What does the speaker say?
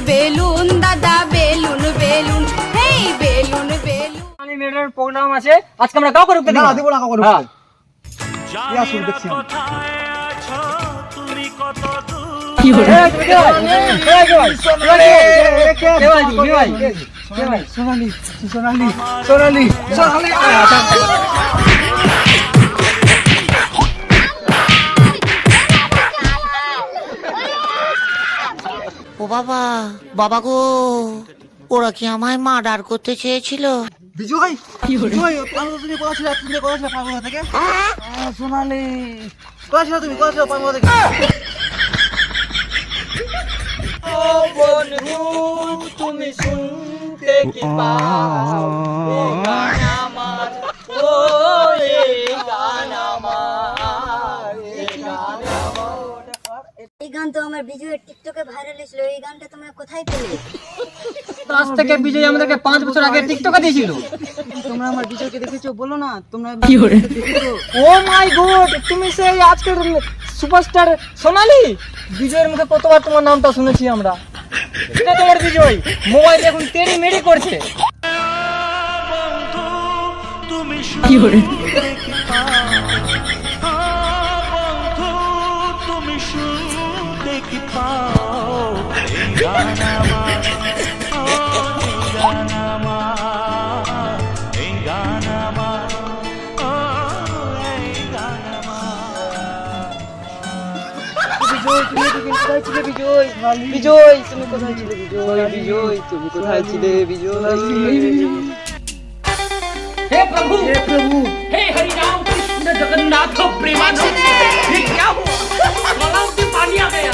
Balloon দাদা balloon balloon হেই balloon balloon মানে মেয়েটার প্রোগ্রাম আছে আজকে আমরা কাউকে রুখতে না দিব দেবো না কাউকে রুখতে। ইয়া শুরু দেখছি আমি। কি হলো সোনালি সোনালি সোনালি সোনালি ও বাবা, বাবা গো, ওরা কি আমায় মার্ডার করতে চেয়েছিল? বিজয় বিজয় পাগল তুমি কোথা ছিল তুমি কোথা ছিল পাগল থেকে সোনালি কোথা ছিল তুমি কোথা ছিল পাগল থেকে বন্ধু তুমি শুনতে কি পাও এই গান আমার ও এই গান আমার এই গান এই গান তো আমার বিজয়ের টিকটকে ভাইরাল হয়েছিল। এই গানটা তোমরা কোথায় পেলে? আজ থেকে বিজয় আমাদেরকে 5 বছর আগে টিকটকে দিয়েছিল। তোমরা আমার বিজয়কে দেখেছো বলো না তোমরা ও মাই গড, তুমি সেই আজকের সুপারস্টার সোনালি। বিজয়ের মুখে কতবার তোমার নামটা শুনেছি আমরা। এটা তোমার বিজয় মোবাইল এখন তেরি মেরি করছে। কি করে বিজয় তুমি কোথায় ছিলে বিজয় বিজয় তুমি কোথায় ছিলে বিজয় हे प्रभु हे हरि राम कृष्ण जगन्नाथ प्रेमानंद ये क्या हुआ गलाव से पानी आ गया